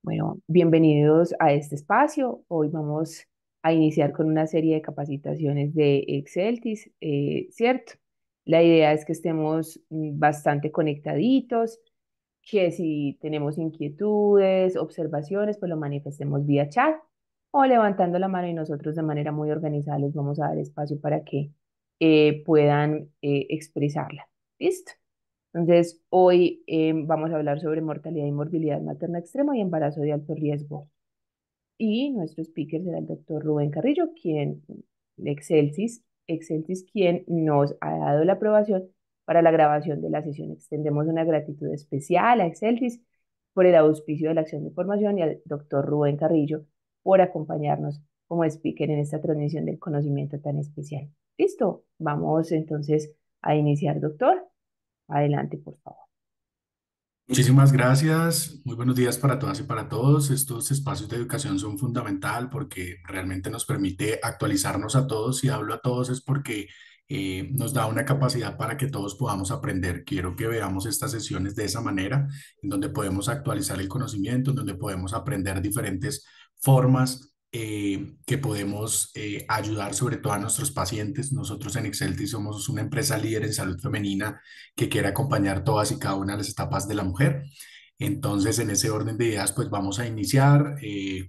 Bueno, bienvenidos a este espacio. Hoy vamos a iniciar con una serie de capacitaciones de Exceltis, ¿cierto? La idea es que estemos bastante conectaditos, que si tenemos inquietudes, observaciones, pues lo manifestemos vía chat o levantando la mano y nosotros de manera muy organizada les vamos a dar espacio para que puedan expresarla. ¿Listo? Entonces, hoy vamos a hablar sobre mortalidad y morbilidad materna extrema y embarazo de alto riesgo. Y nuestro speaker será el doctor Rubén Carrillo, quien, de Excelsis, quien nos ha dado la aprobación para la grabación de la sesión. Extendemos una gratitud especial a Excelsis por el auspicio de la acción de formación y al doctor Rubén Carrillo por acompañarnos como speaker en esta transmisión del conocimiento tan especial. Listo, vamos entonces a iniciar, doctor. Adelante, por favor. Muchísimas gracias. Muy buenos días para todas y para todos. Estos espacios de educación son fundamental porque realmente nos permite actualizarnos a todos. Si hablo a todos es porque nos da una capacidad para que todos podamos aprender. Quiero que veamos estas sesiones de esa manera, en donde podemos actualizar el conocimiento, en donde podemos aprender diferentes formas que podemos ayudar sobre todo a nuestros pacientes. Nosotros en Excelti somos una empresa líder en salud femenina que quiere acompañar todas y cada una de las etapas de la mujer. Entonces, en ese orden de ideas, pues vamos a iniciar.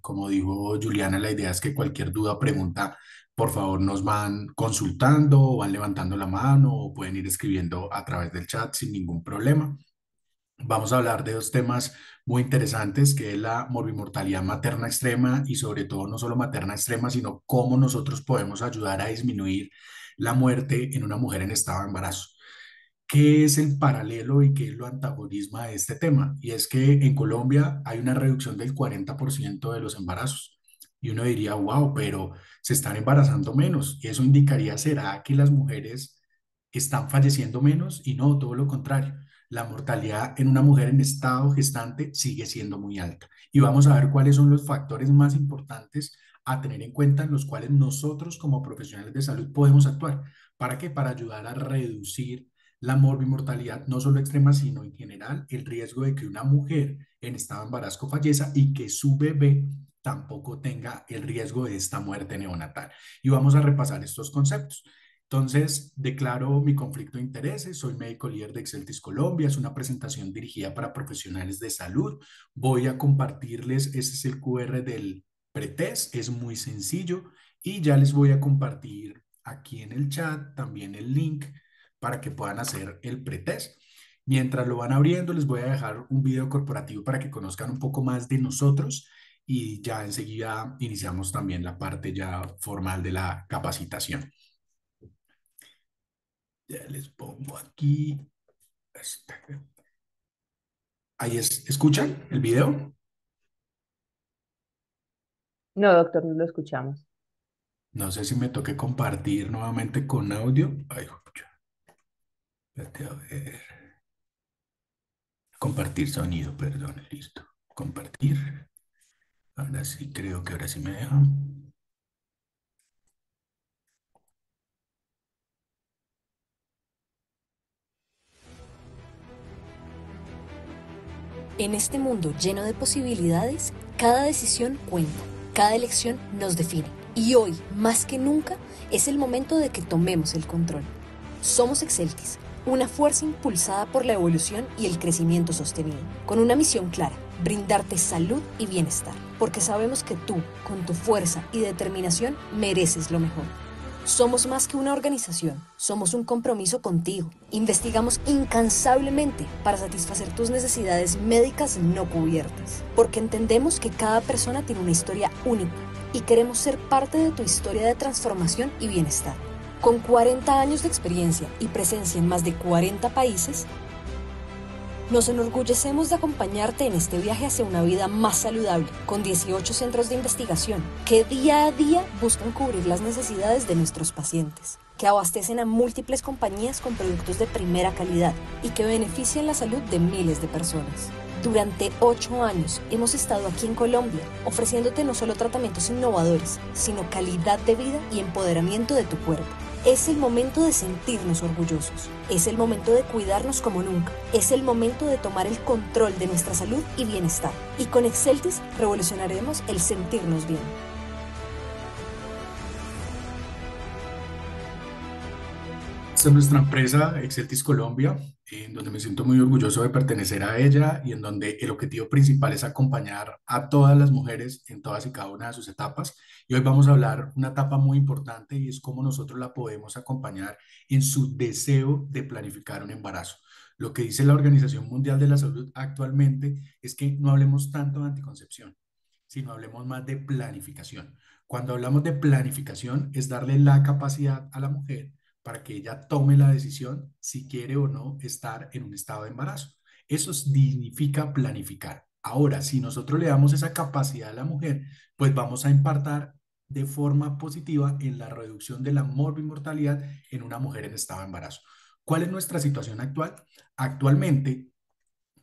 Como dijo Juliana, la idea es que cualquier duda o pregunta, por favor, nos van consultando o van levantando la mano o pueden ir escribiendo a través del chat sin ningún problema. Vamos a hablar de dos temas muy interesantes, que es la morbimortalidad materna extrema y sobre todo no solo materna extrema, sino cómo nosotros podemos ayudar a disminuir la muerte en una mujer en estado de embarazo. ¿Qué es el paralelo y qué es lo antagonismo de este tema? Y es que en Colombia hay una reducción del 40% de los embarazos. Y uno diría, wow, pero se están embarazando menos. Y eso indicaría, ¿será que las mujeres están falleciendo menos? Y no, todo lo contrario. La mortalidad en una mujer en estado gestante sigue siendo muy alta. Y vamos a ver cuáles son los factores más importantes a tener en cuenta en los cuales nosotros como profesionales de salud podemos actuar. ¿Para qué? Para ayudar a reducir la morbimortalidad, no solo extrema, sino en general, el riesgo de que una mujer en estado de embarazo fallezca y que su bebé tampoco tenga el riesgo de esta muerte neonatal. Y vamos a repasar estos conceptos. Entonces, declaro mi conflicto de intereses, soy médico líder de Exceltis Colombia, es una presentación dirigida para profesionales de salud. Voy a compartirles, ese es el QR del pretest, es muy sencillo y ya les voy a compartir aquí en el chat también el link para que puedan hacer el pretest. Mientras lo van abriendo, les voy a dejar un video corporativo para que conozcan un poco más de nosotros y ya enseguida iniciamos también la parte ya formal de la capacitación. Ya les pongo aquí. Ahí ¿escuchan el video? No, doctor, no lo escuchamos. No sé si me toque compartir nuevamente con audio. Ay, pucha, espérate, a ver. Compartir sonido, perdón, listo. Compartir. Ahora sí, creo que ahora sí me deja. En este mundo lleno de posibilidades, cada decisión cuenta, cada elección nos define. Y hoy, más que nunca, es el momento de que tomemos el control. Somos Exceltis, una fuerza impulsada por la evolución y el crecimiento sostenido, con una misión clara: brindarte salud y bienestar, porque sabemos que tú, con tu fuerza y determinación, mereces lo mejor. Somos más que una organización, somos un compromiso contigo. Investigamos incansablemente para satisfacer tus necesidades médicas no cubiertas, porque entendemos que cada persona tiene una historia única y queremos ser parte de tu historia de transformación y bienestar. Con 40 años de experiencia y presencia en más de 40 países, nos enorgullecemos de acompañarte en este viaje hacia una vida más saludable, con 18 centros de investigación que día a día buscan cubrir las necesidades de nuestros pacientes, que abastecen a múltiples compañías con productos de primera calidad y que benefician la salud de miles de personas. Durante 8 años hemos estado aquí en Colombia, ofreciéndote no solo tratamientos innovadores, sino calidad de vida y empoderamiento de tu cuerpo. Es el momento de sentirnos orgullosos. Es el momento de cuidarnos como nunca. Es el momento de tomar el control de nuestra salud y bienestar. Y con Exceltis revolucionaremos el sentirnos bien. Esta es nuestra empresa, Exceltis Colombia, en donde me siento muy orgulloso de pertenecer a ella y en donde el objetivo principal es acompañar a todas las mujeres en todas y cada una de sus etapas. Y hoy vamos a hablar una etapa muy importante y es cómo nosotros la podemos acompañar en su deseo de planificar un embarazo. Lo que dice la Organización Mundial de la Salud actualmente es que no hablemos tanto de anticoncepción, sino hablemos más de planificación. Cuando hablamos de planificación es darle la capacidad a la mujer para que ella tome la decisión si quiere o no estar en un estado de embarazo. Eso significa planificar. Ahora, si nosotros le damos esa capacidad a la mujer, pues vamos a impactar de forma positiva en la reducción de la morbimortalidad en una mujer en estado de embarazo. ¿Cuál es nuestra situación actual? Actualmente,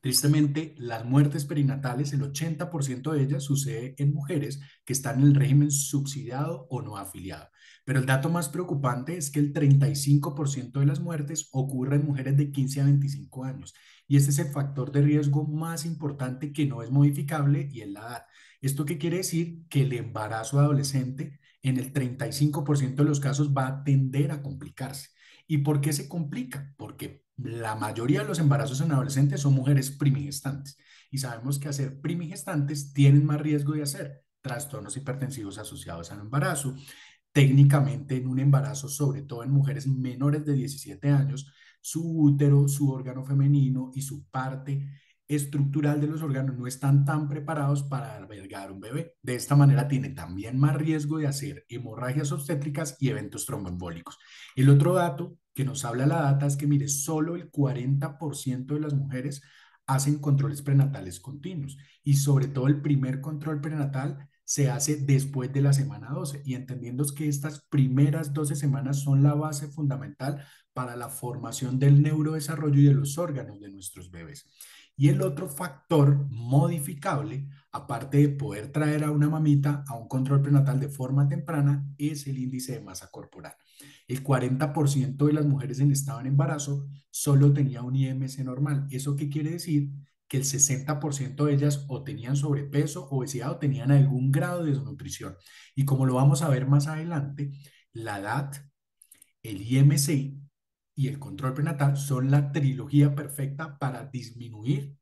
tristemente, las muertes perinatales, el 80% de ellas sucede en mujeres que están en el régimen subsidiado o no afiliado. Pero el dato más preocupante es que el 35% de las muertes ocurre en mujeres de 15 a 25 años. Y este es el factor de riesgo más importante que no es modificable y es la edad. ¿Esto qué quiere decir? Que el embarazo adolescente en el 35% de los casos va a tender a complicarse. ¿Y por qué se complica? Porque la mayoría de los embarazos en adolescentes son mujeres primigestantes y sabemos que hacer primigestantes tienen más riesgo de hacer trastornos hipertensivos asociados al embarazo. Técnicamente en un embarazo, sobre todo en mujeres menores de 17 años, su útero, su órgano femenino y su parte estructural de los órganos no están tan preparados para albergar un bebé. De esta manera tiene también más riesgo de hacer hemorragias obstétricas y eventos tromboembólicos. El otro dato que nos habla la data es que, mire, solo el 40% de las mujeres hacen controles prenatales continuos y sobre todo el primer control prenatal se hace después de la semana 12 y entendiendo que estas primeras 12 semanas son la base fundamental para la formación del neurodesarrollo y de los órganos de nuestros bebés. Y el otro factor modificable, aparte de poder traer a una mamita a un control prenatal de forma temprana, es el índice de masa corporal. El 40% de las mujeres en estado de embarazo solo tenía un IMC normal. ¿Eso qué quiere decir? Que el 60% de ellas o tenían sobrepeso, obesidad o tenían algún grado de desnutrición. Y como lo vamos a ver más adelante, la edad, el IMC y el control prenatal son la trilogía perfecta para disminuir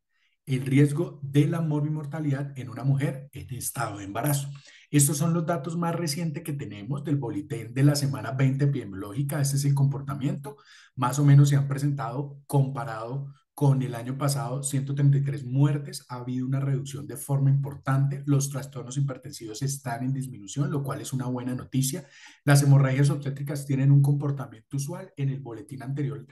el riesgo de la morbimortalidad en una mujer en estado de embarazo. Estos son los datos más recientes que tenemos del boletín de la semana 20 epidemiológica. Este es el comportamiento. Más o menos se han presentado comparado con el año pasado, 133 muertes. Ha habido una reducción de forma importante. Los trastornos hipertensivos están en disminución, lo cual es una buena noticia. Las hemorragias obstétricas tienen un comportamiento usual. En el boletín anterior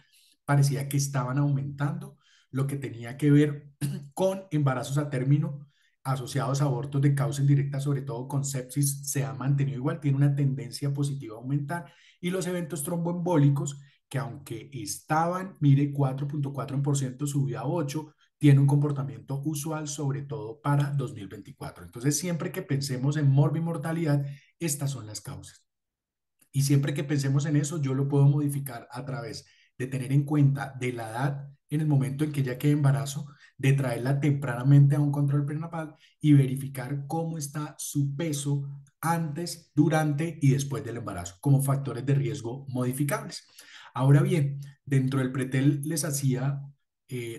parecía que estaban aumentando, lo que tenía que ver con embarazos a término asociados a abortos de causa indirecta, sobre todo con sepsis, se ha mantenido igual, tiene una tendencia positiva a aumentar. Y los eventos tromboembólicos, que aunque estaban, mire, 4.4%, subió a 8%, tiene un comportamiento usual, sobre todo para 2024. Entonces, siempre que pensemos en morbimortalidad, estas son las causas. Y siempre que pensemos en eso, yo lo puedo modificar a través de tener en cuenta de la edad en el momento en que ella quede embarazo, de traerla tempranamente a un control prenatal y verificar cómo está su peso antes, durante y después del embarazo como factores de riesgo modificables. Ahora bien, dentro del pretel les hacía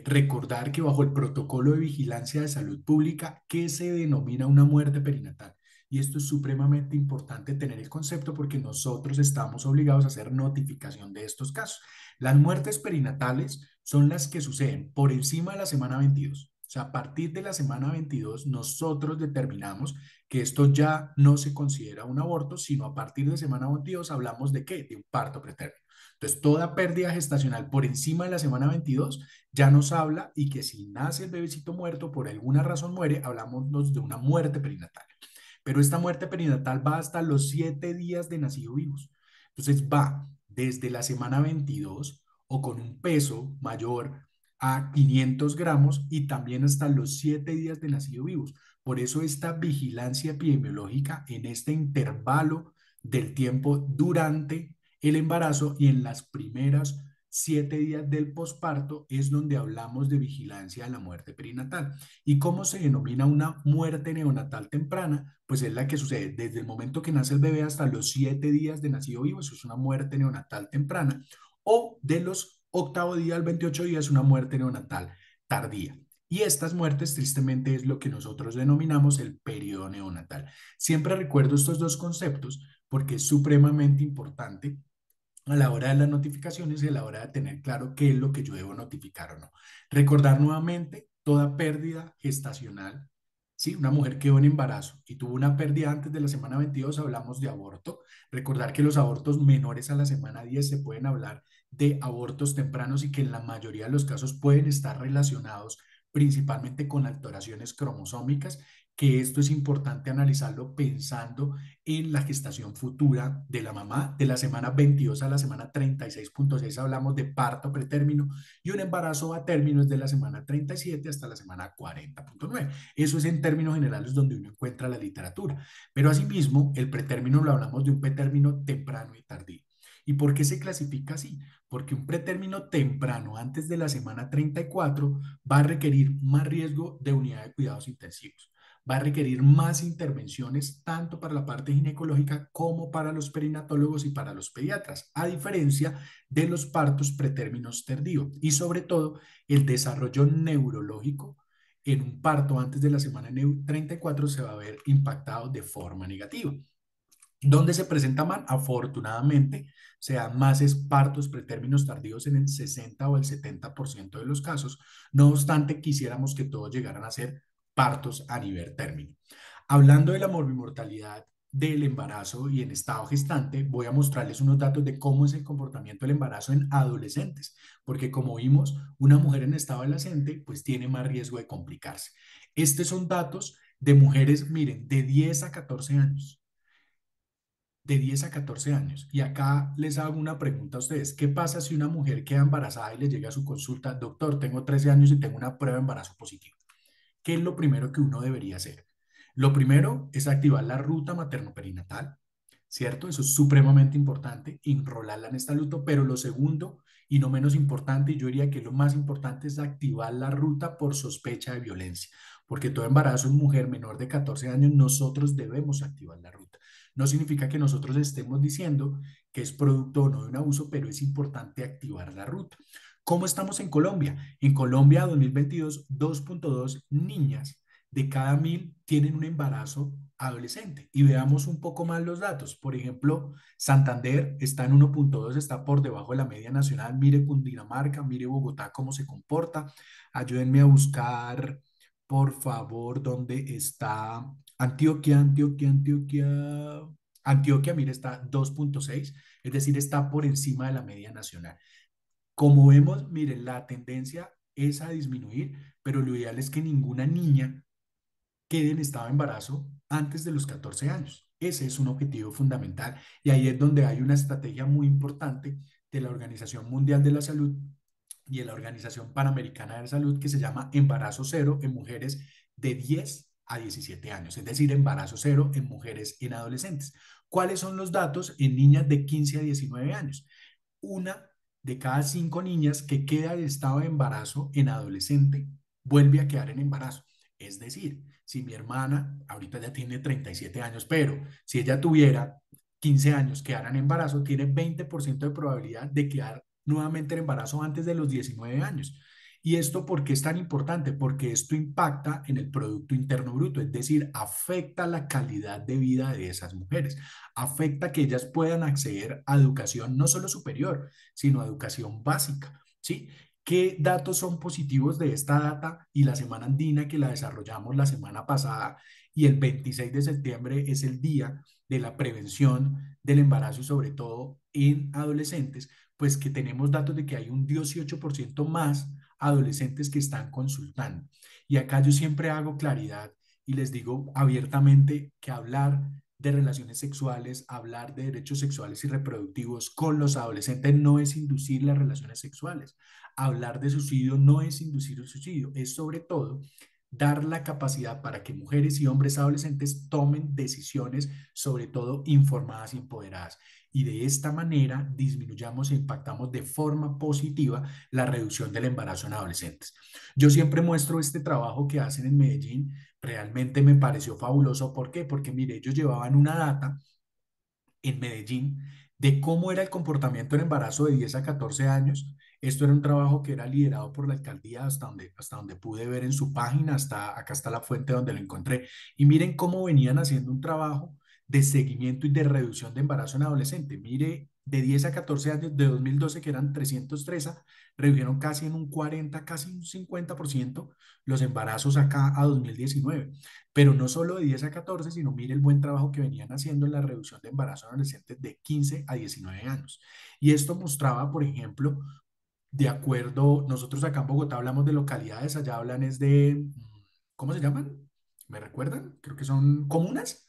recordar que bajo el protocolo de vigilancia de salud pública, ¿qué se denomina una muerte perinatal? Y esto es supremamente importante tener el concepto porque nosotros estamos obligados a hacer notificación de estos casos. Las muertes perinatales son las que suceden por encima de la semana 22. O sea, a partir de la semana 22 nosotros determinamos que esto ya no se considera un aborto, sino a partir de semana 22 hablamos de ¿qué? De un parto pretérmino. Entonces, toda pérdida gestacional por encima de la semana 22 ya nos habla y que si nace el bebecito muerto, por alguna razón muere, hablamos de una muerte perinatal. Pero esta muerte perinatal va hasta los 7 días de nacido vivos. Entonces va desde la semana 22 o con un peso mayor a 500 gramos y también hasta los 7 días de nacido vivos. Por eso esta vigilancia epidemiológica en este intervalo del tiempo durante el embarazo y en las primeras 7 días del posparto es donde hablamos de vigilancia de la muerte perinatal. ¿Y cómo se denomina una muerte neonatal temprana? Pues es la que sucede desde el momento que nace el bebé hasta los 7 días de nacido vivo, eso es una muerte neonatal temprana, o de los octavo día al 28 día es una muerte neonatal tardía. Y estas muertes, tristemente, es lo que nosotros denominamos el periodo neonatal. Siempre recuerdo estos dos conceptos porque es supremamente importante a la hora de las notificaciones y a la hora de tener claro qué es lo que yo debo notificar o no. Recordar nuevamente toda pérdida gestacional. Sí, una mujer quedó en embarazo y tuvo una pérdida antes de la semana 22, hablamos de aborto. Recordar que los abortos menores a la semana 10 se pueden hablar de abortos tempranos y que en la mayoría de los casos pueden estar relacionados principalmente con alteraciones cromosómicas, que esto es importante analizarlo pensando en la gestación futura de la mamá. De la semana 22 a la semana 36.6 hablamos de parto pretérmino y un embarazo a término es de la semana 37 hasta la semana 40.9. Eso es en términos generales donde uno encuentra la literatura. Pero asimismo, el pretérmino lo hablamos de un pretérmino temprano y tardío. ¿Y por qué se clasifica así? Porque un pretérmino temprano antes de la semana 34 va a requerir más riesgo de unidad de cuidados intensivos, va a requerir más intervenciones tanto para la parte ginecológica como para los perinatólogos y para los pediatras, a diferencia de los partos pretérminos tardíos y sobre todo el desarrollo neurológico en un parto antes de la semana 34 se va a ver impactado de forma negativa. ¿Dónde se presenta más? Afortunadamente, se dan más partos pretérminos tardíos en el 60 o el 70% de los casos. No obstante, quisiéramos que todos llegaran a ser partos a nivel término. Hablando de la morbimortalidad del embarazo y en estado gestante, voy a mostrarles unos datos de cómo es el comportamiento del embarazo en adolescentes, porque como vimos, una mujer en estado adolescente pues tiene más riesgo de complicarse. Estos son datos de mujeres, miren, de 10 a 14 años. De 10 a 14 años. Y acá les hago una pregunta a ustedes. ¿Qué pasa si una mujer queda embarazada y le llega a su consulta? Doctor, tengo 13 años y tengo una prueba de embarazo positiva. ¿Qué es lo primero que uno debería hacer? Lo primero es activar la ruta materno-perinatal, ¿cierto? Eso es supremamente importante, enrolarla en esta luto, pero lo segundo y no menos importante, y yo diría que lo más importante es activar la ruta por sospecha de violencia, porque todo embarazo en mujer menor de 14 años, nosotros debemos activar la ruta. No significa que nosotros estemos diciendo que es producto o no de un abuso, pero es importante activar la ruta. ¿Cómo estamos en Colombia? En Colombia 2022, 2.2 niñas de cada 1.000 tienen un embarazo adolescente. Y veamos un poco más los datos. Por ejemplo, Santander está en 1.2, está por debajo de la media nacional. Mire Cundinamarca, mire Bogotá cómo se comporta. Ayúdenme a buscar, por favor, dónde está Antioquia, Antioquia, Antioquia. Antioquia, mire, está 2.6, es decir, está por encima de la media nacional. Como vemos, miren, la tendencia es a disminuir, pero lo ideal es que ninguna niña quede en estado de embarazo antes de los 14 años. Ese es un objetivo fundamental y ahí es donde hay una estrategia muy importante de la Organización Mundial de la Salud y de la Organización Panamericana de la Salud que se llama embarazo cero en mujeres de 10 a 17 años, es decir, embarazo cero en mujeres en adolescentes. ¿Cuáles son los datos en niñas de 15 a 19 años? Una de cada 5 niñas que queda en estado de embarazo en adolescente vuelve a quedar en embarazo. Es decir, si mi hermana ahorita ya tiene 37 años, pero si ella tuviera 15 años, quedara en embarazo, tiene 20% de probabilidad de quedar nuevamente en embarazo antes de los 19 años. ¿Y esto por qué es tan importante? Porque esto impacta en el Producto Interno Bruto, es decir, afecta la calidad de vida de esas mujeres, afecta que ellas puedan acceder a educación no solo superior, sino a educación básica, ¿sí? ¿Qué datos son positivos de esta data y la Semana Andina que la desarrollamos la semana pasada y el 26 de septiembre es el día de la prevención del embarazo y sobre todo en adolescentes? Pues que tenemos datos de que hay un 18% más adolescentes que están consultando. Y acá yo siempre hago claridad y les digo abiertamente que hablar de relaciones sexuales, hablar de derechos sexuales y reproductivos con los adolescentes no es inducir las relaciones sexuales. Hablar de suicidio no es inducir el suicidio, es sobre todo dar la capacidad para que mujeres y hombres adolescentes tomen decisiones, sobre todo informadas y empoderadas. Y de esta manera disminuyamos e impactamos de forma positiva la reducción del embarazo en adolescentes. Yo siempre muestro este trabajo que hacen en Medellín. Realmente me pareció fabuloso. ¿Por qué? Porque mire, ellos llevaban una data en Medellín de cómo era el comportamiento en embarazo de 10 a 14 años. Esto era un trabajo que era liderado por la alcaldía hasta donde pude ver en su página, hasta acá está la fuente donde lo encontré. Y miren cómo venían haciendo un trabajo de seguimiento y de reducción de embarazo en adolescente. Mire, de 10 a 14 años, de 2012 que eran 303, redujeron casi en un 40, casi un 50% los embarazos acá a 2019. Pero no solo de 10 a 14, sino mire el buen trabajo que venían haciendo en la reducción de embarazo en adolescentes de 15 a 19 años. Y esto mostraba, por ejemplo, de acuerdo, nosotros acá en Bogotá hablamos de localidades, allá hablan es de, ¿cómo se llaman? ¿Me recuerdan? Creo que son comunas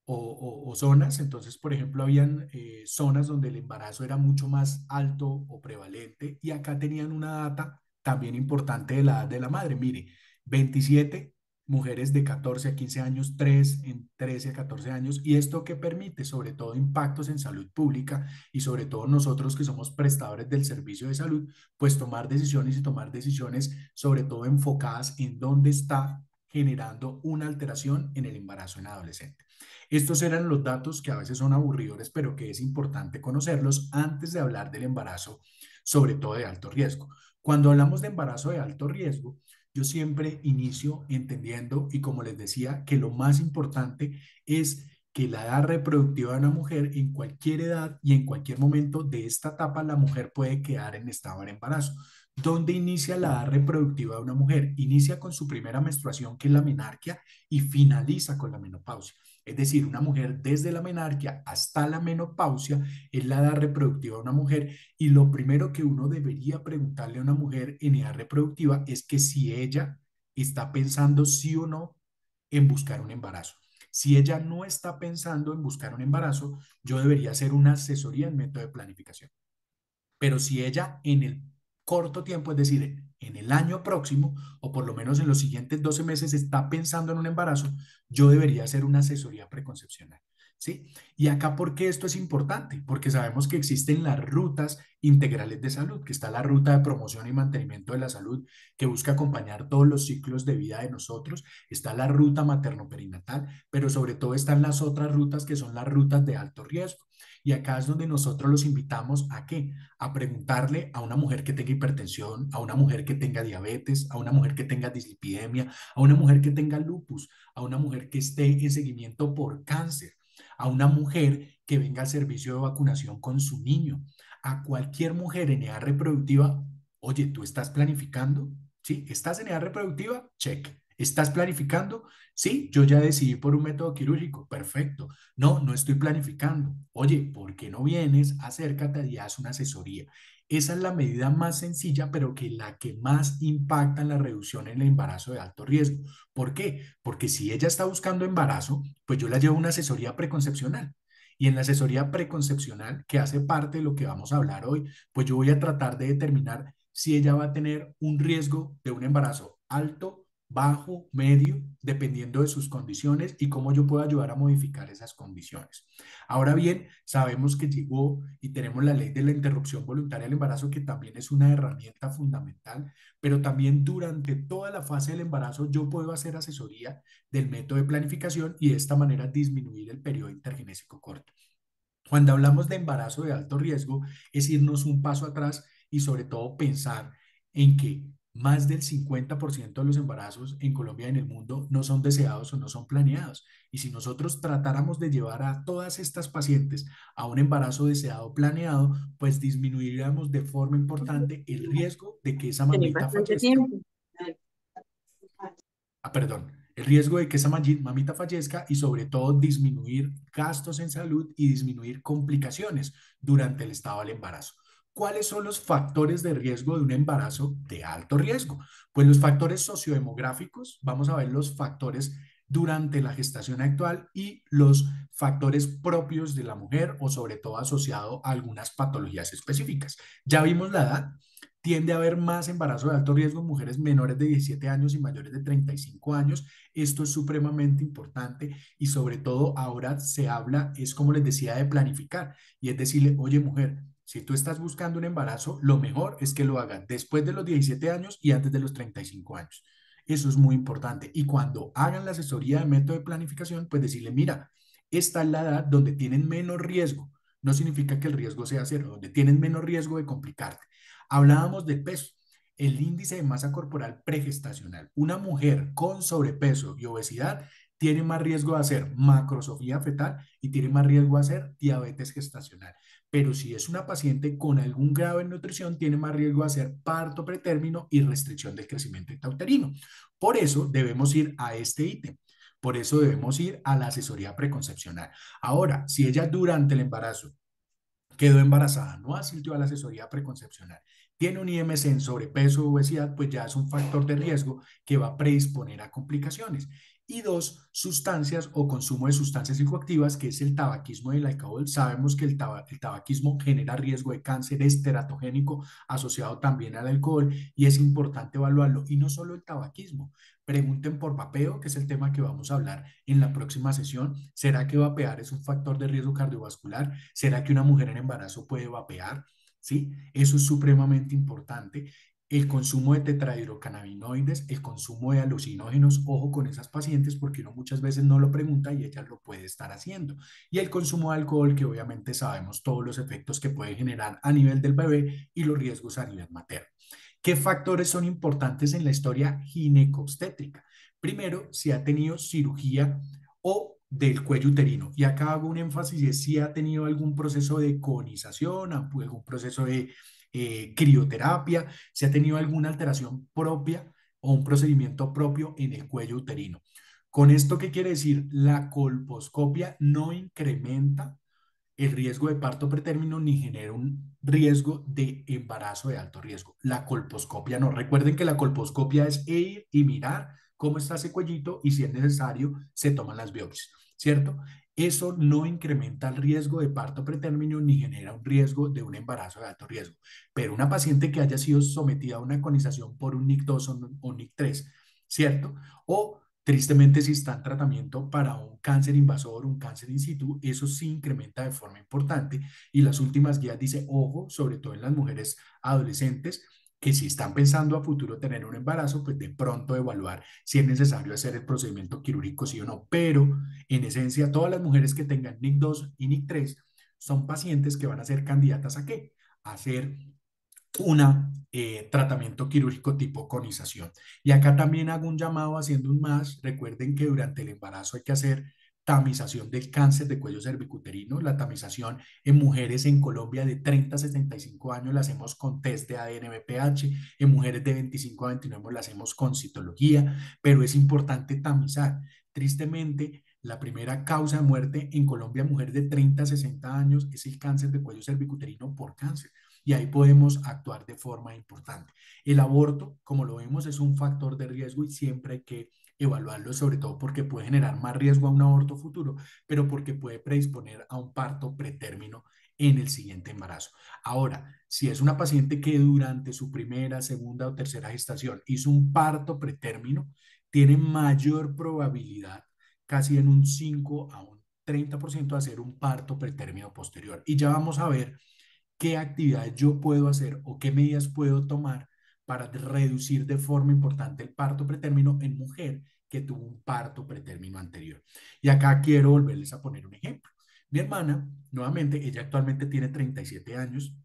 o zonas. Entonces, por ejemplo, habían zonas donde el embarazo era mucho más alto o prevalente y acá tenían una data también importante de la edad de la madre. Mire, 27 mujeres de 14 a 15 años, 3 en 13 a 14 años, y esto que permite sobre todo impactos en salud pública y sobre todo nosotros que somos prestadores del servicio de salud, pues tomar decisiones y tomar decisiones sobre todo enfocadas en dónde está generando una alteración en el embarazo en adolescente. Estos eran los datos que a veces son aburridores, pero que es importante conocerlos antes de hablar del embarazo, sobre todo de alto riesgo. Cuando hablamos de embarazo de alto riesgo, yo siempre inicio entendiendo, y como les decía, que lo más importante es que la edad reproductiva de una mujer en cualquier edad y en cualquier momento de esta etapa, la mujer puede quedar en estado de embarazo. ¿Dónde inicia la edad reproductiva de una mujer? Inicia con su primera menstruación, que es la menarquia, y finaliza con la menopausia. Es decir, una mujer desde la menarquia hasta la menopausia es la edad reproductiva de una mujer, y lo primero que uno debería preguntarle a una mujer en edad reproductiva es que si ella está pensando sí o no en buscar un embarazo. Si ella no está pensando en buscar un embarazo, yo debería hacer una asesoría en método de planificación. Pero si ella en el corto tiempo, es decir, en el año próximo, o por lo menos en los siguientes 12 meses, está pensando en un embarazo, yo debería hacer una asesoría preconcepcional. ¿Sí? Y acá, ¿por qué esto es importante? Porque sabemos que existen las rutas integrales de salud, que está la ruta de promoción y mantenimiento de la salud, que busca acompañar todos los ciclos de vida de nosotros, está la ruta materno-perinatal, pero sobre todo están las otras rutas que son las rutas de alto riesgo. Y acá es donde nosotros los invitamos a qué, a preguntarle a una mujer que tenga hipertensión, a una mujer que tenga diabetes, a una mujer que tenga dislipidemia, a una mujer que tenga lupus, a una mujer que esté en seguimiento por cáncer, a una mujer que venga al servicio de vacunación con su niño, a cualquier mujer en edad reproductiva. Oye, ¿tú estás planificando? ¿Sí? ¿Estás en edad reproductiva? Check. ¿Estás planificando? Sí, yo ya decidí por un método quirúrgico. Perfecto. No, no estoy planificando. Oye, ¿por qué no vienes? Acércate y haz una asesoría. Esa es la medida más sencilla, pero que la que más impacta en la reducción en el embarazo de alto riesgo. ¿Por qué? Porque si ella está buscando embarazo, pues yo la llevo a una asesoría preconcepcional. Y en la asesoría preconcepcional, que hace parte de lo que vamos a hablar hoy, pues yo voy a tratar de determinar si ella va a tener un riesgo de un embarazo alto, bajo, medio, dependiendo de sus condiciones y cómo yo puedo ayudar a modificar esas condiciones. Ahora bien, sabemos que llegó y tenemos la ley de la interrupción voluntaria del embarazo, que también es una herramienta fundamental, pero también durante toda la fase del embarazo yo puedo hacer asesoría del método de planificación y de esta manera disminuir el periodo intergenésico corto. Cuando hablamos de embarazo de alto riesgo, es irnos un paso atrás y sobre todo pensar en que más del 50% de los embarazos en Colombia y en el mundo no son deseados o no son planeados. Y si nosotros tratáramos de llevar a todas estas pacientes a un embarazo deseado planeado, pues disminuiríamos de forma importante el riesgo de que esa Tenéis mamita bastante fallezca. tiempo. Perdón, el riesgo de que esa mamita fallezca, y sobre todo disminuir gastos en salud y disminuir complicaciones durante el estado del embarazo. ¿Cuáles son los factores de riesgo de un embarazo de alto riesgo? Pues los factores sociodemográficos, vamos a ver los factores durante la gestación actual y los factores propios de la mujer o sobre todo asociado a algunas patologías específicas. Ya vimos la edad. tiende a haber más embarazo de alto riesgo en mujeres menores de 17 años y mayores de 35 años. Esto es supremamente importante y sobre todo ahora se habla, es como les decía, de planificar y es decirle, oye mujer, si tú estás buscando un embarazo, lo mejor es que lo hagas después de los 17 años y antes de los 35 años. Eso es muy importante. Y cuando hagan la asesoría de método de planificación, pues decirle, mira, esta es la edad donde tienen menos riesgo. No significa que el riesgo sea cero, donde tienen menos riesgo de complicarte. Hablábamos del peso, el índice de masa corporal pregestacional. Una mujer con sobrepeso y obesidad tiene más riesgo de hacer macrosofía fetal y tiene más riesgo de hacer diabetes gestacional. Pero si es una paciente con algún grado en nutrición, tiene más riesgo de hacer parto pretérmino y restricción del crecimiento intrauterino. Por eso debemos ir a este ítem. Por eso debemos ir a la asesoría preconcepcional. Ahora, si ella durante el embarazo quedó embarazada, no asistió a la asesoría preconcepcional, tiene un IMC en sobrepeso o obesidad, pues ya es un factor de riesgo que va a predisponer a complicaciones. Y dos, sustancias o consumo de sustancias psicoactivas, que es el tabaquismo y el alcohol. Sabemos que el tabaquismo genera riesgo de cáncer, es teratogénico, asociado también al alcohol, y es importante evaluarlo. Y no solo el tabaquismo, pregunten por vapeo, que es el tema que vamos a hablar en la próxima sesión. ¿Será que vapear es un factor de riesgo cardiovascular? ¿Será que una mujer en embarazo puede vapear? ¿Sí? Eso es supremamente importante. El consumo de tetrahidrocannabinoides, el consumo de alucinógenos, ojo con esas pacientes porque uno muchas veces no lo pregunta y ella lo puede estar haciendo. Y el consumo de alcohol, que obviamente sabemos todos los efectos que puede generar a nivel del bebé y los riesgos a nivel materno. ¿Qué factores son importantes en la historia ginecobstétrica? Primero, si ha tenido cirugía o del cuello uterino. Y acá hago un énfasis de si ha tenido algún proceso de conización, algún proceso de crioterapia, si ha tenido alguna alteración propia o un procedimiento propio en el cuello uterino. ¿Con esto qué quiere decir? La colposcopia no incrementa el riesgo de parto pretérmino ni genera un riesgo de embarazo de alto riesgo. La colposcopia no. Recuerden que la colposcopia es ir y mirar cómo está ese cuellito y si es necesario se toman las biopsias, ¿cierto? Eso no incrementa el riesgo de parto pretérmino ni genera un riesgo de un embarazo de alto riesgo. Pero una paciente que haya sido sometida a una conización por un NIC2 o NIC3, ¿cierto? O tristemente, si está en tratamiento para un cáncer invasor, un cáncer in situ, eso sí incrementa de forma importante. Y las últimas guías dice, ojo, sobre todo en las mujeres adolescentes, que si están pensando a futuro tener un embarazo, pues de pronto evaluar si es necesario hacer el procedimiento quirúrgico, sí o no. Pero en esencia, todas las mujeres que tengan NIC2 y NIC3 son pacientes que van a ser candidatas a qué? A hacer un tratamiento quirúrgico tipo conización. Y acá también hago un llamado haciendo un más. Recuerden que durante el embarazo hay que hacer tamización del cáncer de cuello cervicuterino. La tamización en mujeres en Colombia de 30 a 65 años la hacemos con test de ADN BPH, en mujeres de 25 a 29 la hacemos con citología, pero es importante tamizar. Tristemente, la primera causa de muerte en Colombia en mujeres de 30 a 60 años es el cáncer de cuello cervicuterino por cáncer y ahí podemos actuar de forma importante. El aborto, como lo vemos, es un factor de riesgo y siempre hay que evaluarlo, sobre todo porque puede generar más riesgo a un aborto futuro, pero porque puede predisponer a un parto pretérmino en el siguiente embarazo. Ahora, si es una paciente que durante su primera, segunda o tercera gestación hizo un parto pretérmino, tiene mayor probabilidad, casi en un 5 a un 30% de hacer un parto pretérmino posterior. Y ya vamos a ver qué actividades yo puedo hacer o qué medidas puedo tomar para reducir de forma importante el parto pretérmino en mujer que tuvo un parto pretérmino anterior. Y acá quiero volverles a poner un ejemplo. Mi hermana, nuevamente, ella actualmente tiene 37 años.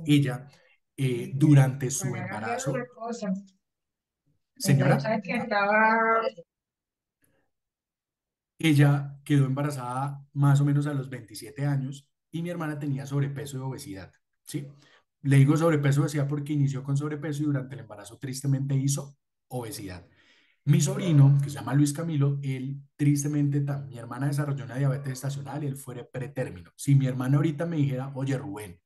Ella, durante su embarazo, señora, ella quedó embarazada más o menos a los 27 años y mi hermana tenía sobrepeso y obesidad, ¿sí? Le digo sobrepeso y obesidad porque inició con sobrepeso y durante el embarazo tristemente hizo obesidad. Mi sobrino, que se llama Luis Camilo, él tristemente, mi hermana desarrolló una diabetes estacional y él fue pretérmino. Si mi hermana ahorita me dijera, oye Rubén,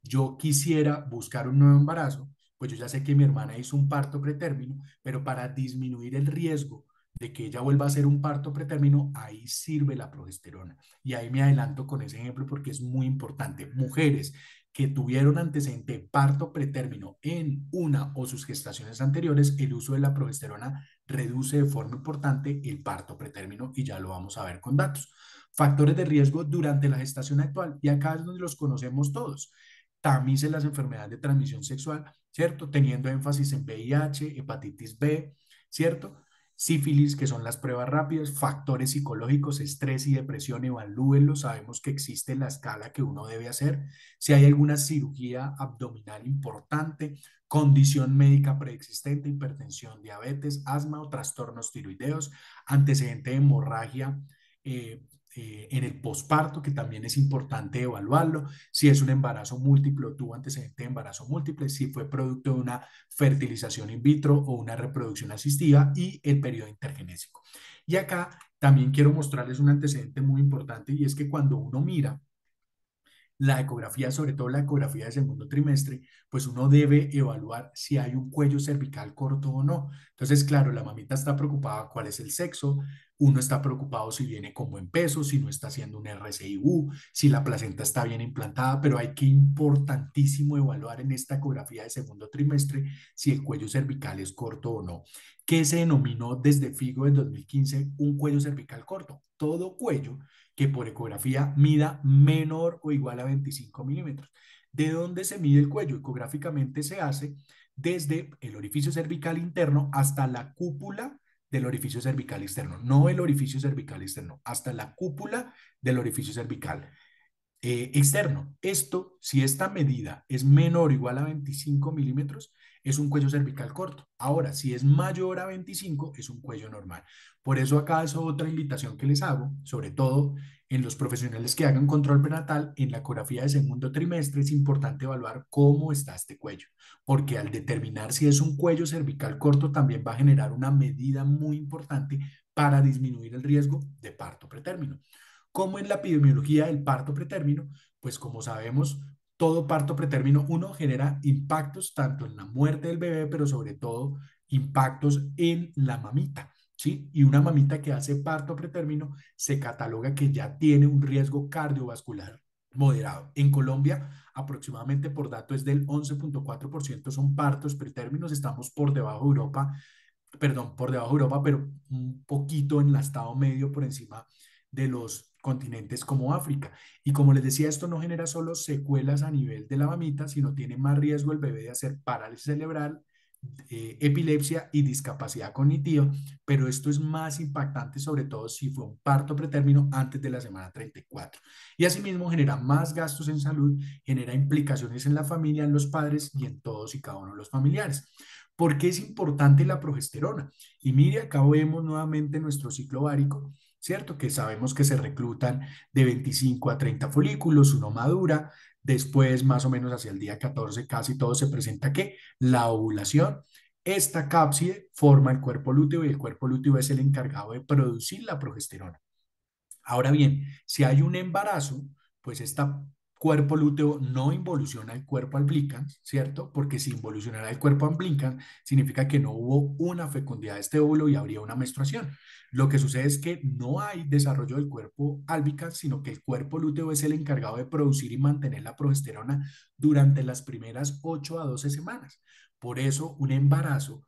yo quisiera buscar un nuevo embarazo, pues yo ya sé que mi hermana hizo un parto pretérmino, pero para disminuir el riesgo de que ella vuelva a hacer un parto pretérmino, ahí sirve la progesterona. Y ahí me adelanto con ese ejemplo porque es muy importante. Mujeres que tuvieron antecedente de parto pretérmino en una o sus gestaciones anteriores, el uso de la progesterona reduce de forma importante el parto pretérmino y ya lo vamos a ver con datos. Factores de riesgo durante la gestación actual, y acá es donde los conocemos todos. Tamiz en las enfermedades de transmisión sexual, ¿cierto? Teniendo énfasis en VIH, hepatitis B, ¿cierto? Sífilis, que son las pruebas rápidas, factores psicológicos, estrés y depresión, evalúenlo, sabemos que existe la escala que uno debe hacer. Si hay alguna cirugía abdominal importante, condición médica preexistente, hipertensión, diabetes, asma o trastornos tiroideos, antecedente de hemorragia eh, en el posparto, que también es importante evaluarlo, si es un embarazo múltiple o tuvo antecedente de embarazo múltiple, si fue producto de una fertilización in vitro o una reproducción asistida y el periodo intergenésico. Y acá también quiero mostrarles un antecedente muy importante y es que cuando uno mira la ecografía, sobre todo la ecografía de segundo trimestre, pues uno debe evaluar si hay un cuello cervical corto o no. Entonces, claro, la mamita está preocupada cuál es el sexo, uno está preocupado si viene con buen peso, si no está haciendo un RCIU, si la placenta está bien implantada, pero hay que importantísimo evaluar en esta ecografía de segundo trimestre si el cuello cervical es corto o no. ¿Qué se denominó desde FIGO en 2015 un cuello cervical corto? Todo cuello que por ecografía mida menor o igual a 25 milímetros. ¿De dónde se mide el cuello? Ecográficamente se hace desde el orificio cervical interno hasta la cúpula del orificio cervical externo, no el orificio cervical externo, hasta la cúpula del orificio cervical externo. Esto, si esta medida es menor o igual a 25 milímetros, es un cuello cervical corto. Ahora, si es mayor a 25, es un cuello normal. Por eso acá es otra invitación que les hago, sobre todo en los profesionales que hagan control prenatal, en la ecografía de segundo trimestre es importante evaluar cómo está este cuello, porque al determinar si es un cuello cervical corto, también va a generar una medida muy importante para disminuir el riesgo de parto pretérmino. Como en la epidemiología del parto pretérmino, pues como sabemos, todo parto pretérmino, uno genera impactos tanto en la muerte del bebé, pero sobre todo impactos en la mamita, ¿sí? Y una mamita que hace parto pretérmino se cataloga que ya tiene un riesgo cardiovascular moderado. En Colombia, aproximadamente por datos es del 11,4% son partos pretérminos, estamos por debajo de Europa, perdón, por debajo de Europa, pero un poquito en el estado medio por encima de los continentes como África. Y como les decía, esto no genera solo secuelas a nivel de la mamita, sino tiene más riesgo el bebé de hacer parálisis cerebral, epilepsia y discapacidad cognitiva, pero esto es más impactante sobre todo si fue un parto pretérmino antes de la semana 34. Y asimismo genera más gastos en salud, genera implicaciones en la familia, en los padres y en todos y cada uno de los familiares. ¿Por qué es importante la progesterona? Y mire, acá vemos nuevamente nuestro ciclo ovárico, ¿cierto? Que sabemos que se reclutan de 25 a 30 folículos, uno madura, después más o menos hacia el día 14 casi todo se presenta ¿qué? La ovulación. Esta cápside forma el cuerpo lúteo y el cuerpo lúteo es el encargado de producir la progesterona. Ahora bien, si hay un embarazo, pues este cuerpo lúteo no involuciona el cuerpo albicans, ¿cierto? Porque si involucionara el cuerpo albicans, significa que no hubo una fecundidad de este óvulo y habría una menstruación. Lo que sucede es que no hay desarrollo del cuerpo albicans, sino que el cuerpo lúteo es el encargado de producir y mantener la progesterona durante las primeras 8 a 12 semanas. Por eso, un embarazo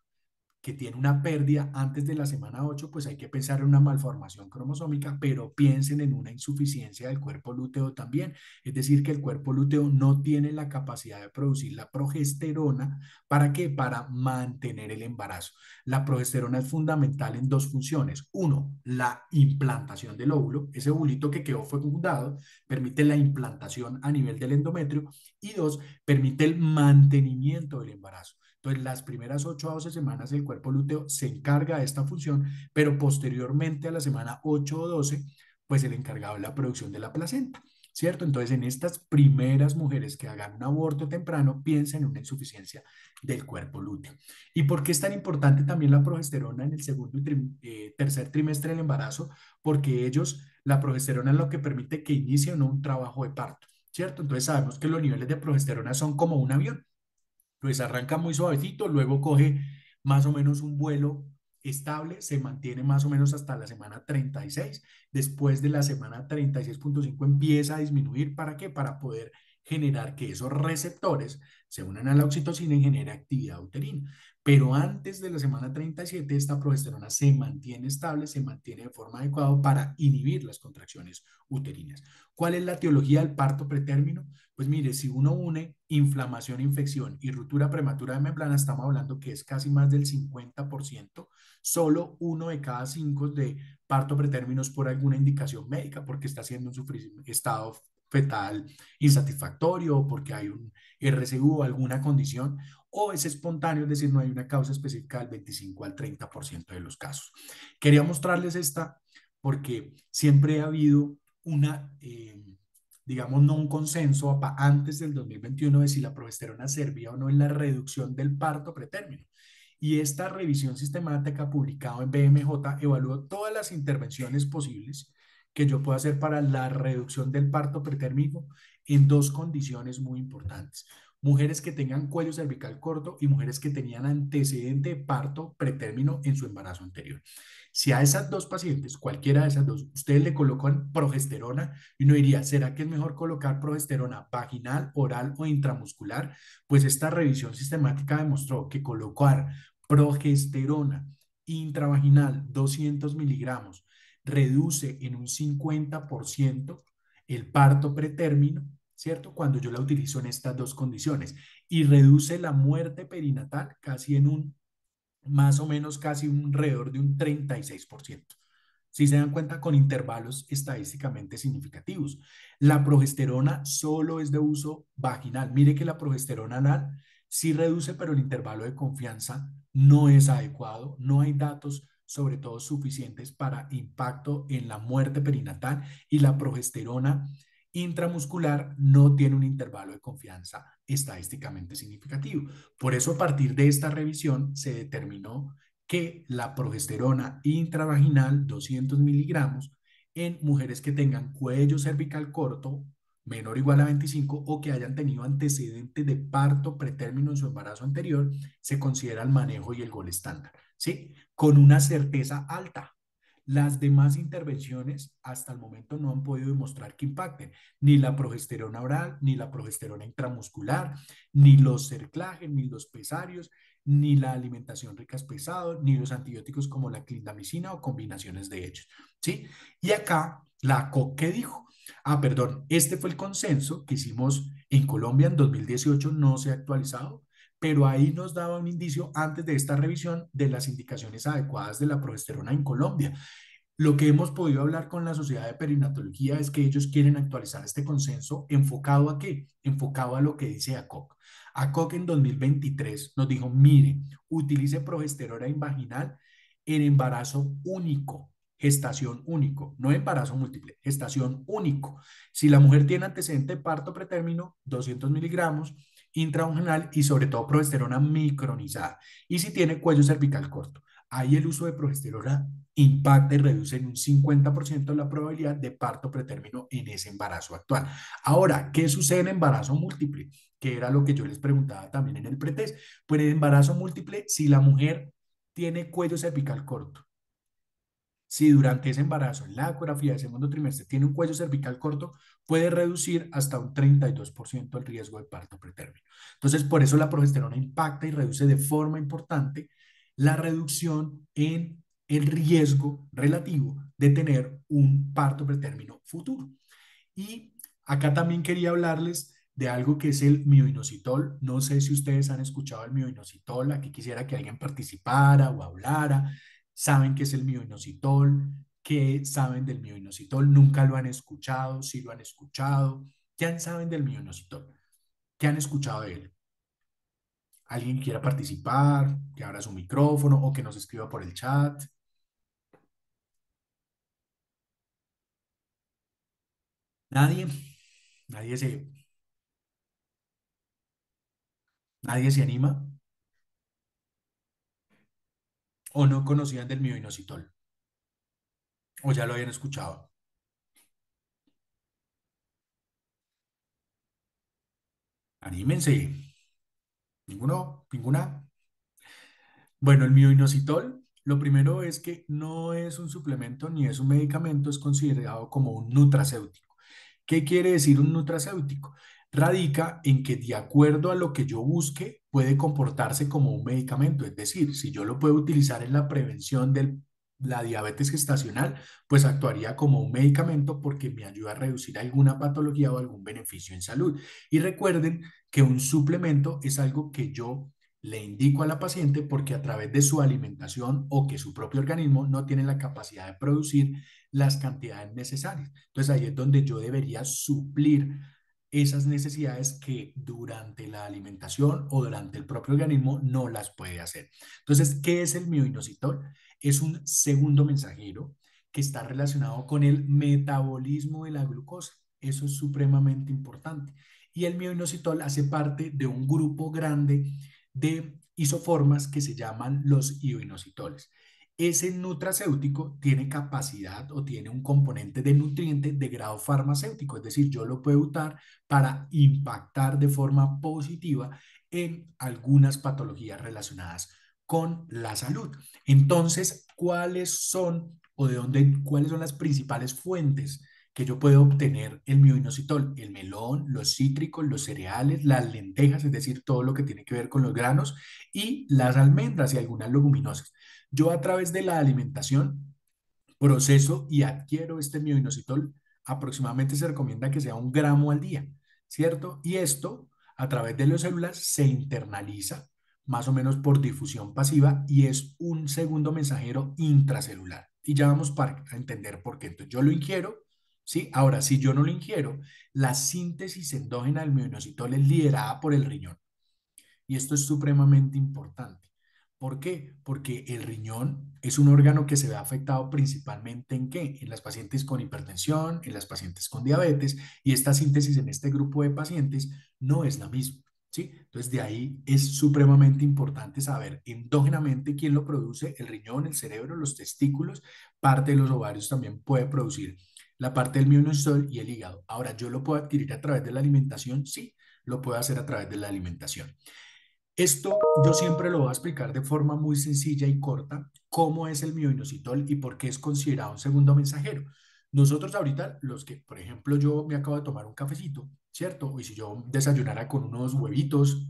que tiene una pérdida antes de la semana 8, pues hay que pensar en una malformación cromosómica, pero piensen en una insuficiencia del cuerpo lúteo también. Es decir, que el cuerpo lúteo no tiene la capacidad de producir la progesterona. ¿Para qué? Para mantener el embarazo. La progesterona es fundamental en dos funciones. Uno, la implantación del óvulo. Ese ovulito que quedó fecundado permite la implantación a nivel del endometrio. Y dos, permite el mantenimiento del embarazo. Entonces, las primeras 8 a 12 semanas el cuerpo lúteo se encarga de esta función, pero posteriormente a la semana 8 o 12, pues el encargado de la producción de la placenta, ¿cierto? Entonces, en estas primeras mujeres que hagan un aborto temprano, piensen en una insuficiencia del cuerpo lúteo. ¿Y por qué es tan importante también la progesterona en el segundo y tercer trimestre del embarazo? Porque la progesterona es lo que permite que inicie un trabajo de parto, ¿cierto? Entonces, sabemos que los niveles de progesterona son como un avión, pues arranca muy suavecito, luego coge más o menos un vuelo estable, se mantiene más o menos hasta la semana 36. Después de la semana 36,5 empieza a disminuir. ¿Para qué? Para poder generar que esos receptores se unan a la oxitocina y genere actividad uterina. Pero antes de la semana 37, esta progesterona se mantiene estable, se mantiene de forma adecuada para inhibir las contracciones uterinas. ¿Cuál es la etiología del parto pretérmino? Pues mire, si uno une inflamación, infección y ruptura prematura de membrana, estamos hablando que es casi más del 50%, solo uno de cada cinco de parto pretérmino es por alguna indicación médica, porque está haciendo un estado fetal insatisfactorio o porque hay un RCU o alguna condición, o es espontáneo, es decir, no hay una causa específica del 25 al 30% de los casos. Quería mostrarles esta porque siempre ha habido una, digamos, no un consenso antes del 2021 de si la progesterona servía o no en la reducción del parto pretérmino. Y esta revisión sistemática publicada en BMJ evaluó todas las intervenciones posibles que yo puedo hacer para la reducción del parto pretérmino en dos condiciones muy importantes. Mujeres que tengan cuello cervical corto y mujeres que tenían antecedente de parto pretérmino en su embarazo anterior. Si a esas dos pacientes, cualquiera de esas dos, ustedes le colocan progesterona y uno diría, ¿será que es mejor colocar progesterona vaginal, oral o intramuscular? Pues esta revisión sistemática demostró que colocar progesterona intravaginal 200 miligramos reduce en un 50% el parto pretérmino, ¿cierto? Cuando yo la utilizo en estas dos condiciones y reduce la muerte perinatal casi en un, más o menos casi alrededor de un 36%. Si se dan cuenta, con intervalos estadísticamente significativos. La progesterona solo es de uso vaginal. Mire que la progesterona anal sí reduce, pero el intervalo de confianza no es adecuado. No hay datos, sobre todo, suficientes para impacto en la muerte perinatal, y la progesterona intramuscular no tiene un intervalo de confianza estadísticamente significativo. Por eso, a partir de esta revisión, se determinó que la progesterona intravaginal 200 miligramos en mujeres que tengan cuello cervical corto menor o igual a 25 o que hayan tenido antecedentes de parto pretérmino en su embarazo anterior, se considera el manejo y el gol estándar, ¿sí? Con una certeza alta. Las demás intervenciones hasta el momento no han podido demostrar que impacten ni la progesterona oral, ni la progesterona intramuscular, ni los cerclajes, ni los pesarios, ni la alimentación rica en pesado, ni los antibióticos como la clindamicina o combinaciones de ellos, ¿sí? Y acá la COC, ¿qué dijo? Ah, perdón, este fue el consenso que hicimos en Colombia en 2018, no se ha actualizado, pero ahí nos daba un indicio antes de esta revisión de las indicaciones adecuadas de la progesterona en Colombia. Lo que hemos podido hablar con la Sociedad de Perinatología es que ellos quieren actualizar este consenso enfocado ¿a qué? Enfocado a lo que dice ACOC. ACOC en 2023 nos dijo, mire, utilice progesterona invaginal en embarazo único, gestación único, no embarazo múltiple, gestación único. Si la mujer tiene antecedente de parto pretérmino, 200 miligramos intravaginal y sobre todo progesterona micronizada. Y si tiene cuello cervical corto, ahí el uso de progesterona impacta y reduce en un 50% la probabilidad de parto pretérmino en ese embarazo actual. Ahora, ¿qué sucede en embarazo múltiple? Que era lo que yo les preguntaba también en el pretest. Pues en embarazo múltiple, si la mujer tiene cuello cervical corto, si durante ese embarazo, en la ecografía del segundo trimestre, tiene un cuello cervical corto, puede reducir hasta un 32% el riesgo de parto pretérmino. Entonces, por eso la progesterona impacta y reduce de forma importante la reducción en el riesgo relativo de tener un parto pretérmino futuro. Y acá también quería hablarles de algo que es el mioinositol. No sé si ustedes han escuchado el mioinositol. Aquí quisiera que alguien participara o hablara. ¿Saben qué es el mioinositol? ¿Qué saben del mioinositol? ¿Nunca lo han escuchado? ¿Sí lo han escuchado? ¿Qué saben del mioinositol? ¿Qué han escuchado de él? ¿Alguien quiera participar? Que abra su micrófono o que nos escriba por el chat. ¿Nadie? ¿Nadie se, nadie se anima? ¿O no conocían del mioinositol? ¿O ya lo habían escuchado? Anímense. ¿Ninguno? ¿Ninguna? Bueno, el mioinositol, lo primero es que no es un suplemento ni es un medicamento, es considerado como un nutracéutico. ¿Qué quiere decir un nutracéutico? radica en que de acuerdo a lo que yo busque, puede comportarse como un medicamento. Es decir, si yo lo puedo utilizar en la prevención de la diabetes gestacional, pues actuaría como un medicamento porque me ayuda a reducir alguna patología o algún beneficio en salud. Y recuerden que un suplemento es algo que yo le indico a la paciente porque a través de su alimentación o que su propio organismo no tiene la capacidad de producir las cantidades necesarias. Entonces ahí es donde yo debería suplir esas necesidades que durante la alimentación o durante el propio organismo no las puede hacer. Entonces, ¿qué es el mioinositol? Es un segundo mensajero que está relacionado con el metabolismo de la glucosa. Eso es supremamente importante. Y el mioinositol hace parte de un grupo grande de isoformas que se llaman los ioinositoles. Ese nutracéutico tiene capacidad o tiene un componente de nutriente de grado farmacéutico, es decir, yo lo puedo usar para impactar de forma positiva en algunas patologías relacionadas con la salud. Entonces, ¿cuáles son o de dónde, cuáles son las principales fuentes que yo puedo obtener el mioinositol? El melón, los cítricos, los cereales, las lentejas, es decir, todo lo que tiene que ver con los granos y las almendras y algunas leguminosas. Yo a través de la alimentación proceso y adquiero este mioinositol, aproximadamente se recomienda que sea 1 gramo al día, ¿cierto? Y esto a través de las células se internaliza más o menos por difusión pasiva y es un segundo mensajero intracelular. Y ya vamos para entender por qué. Entonces yo lo ingiero, ¿sí? Ahora, si yo no lo ingiero, la síntesis endógena del mioinositol es liderada por el riñón. Y esto es supremamente importante. ¿Por qué? Porque el riñón es un órgano que se ve afectado principalmente ¿en qué? En las pacientes con hipertensión, en las pacientes con diabetes, y esta síntesis en este grupo de pacientes no es la misma, ¿sí? Entonces, de ahí es supremamente importante saber endógenamente quién lo produce: el riñón, el cerebro, los testículos, parte de los ovarios también puede producir la parte del mioinositol y el hígado. Ahora, ¿yo lo puedo adquirir a través de la alimentación? Sí, lo puedo hacer a través de la alimentación. Esto yo siempre lo voy a explicar de forma muy sencilla y corta, cómo es el mioinositol y por qué es considerado un segundo mensajero. Nosotros ahorita, los que, por ejemplo, yo me acabo de tomar un cafecito, ¿cierto? Y si yo desayunara con unos huevitos,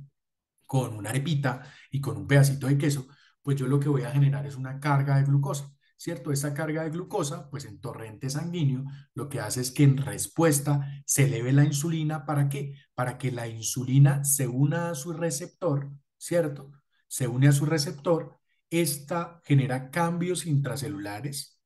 con una arepita y con un pedacito de queso, pues yo lo que voy a generar es una carga de glucosa, ¿cierto? Esa carga de glucosa, pues en torrente sanguíneo, lo que hace es que en respuesta se eleve la insulina. ¿Para qué? Para que la insulina se una a su receptor, ¿cierto? Se une a su receptor, esta genera cambios intracelulares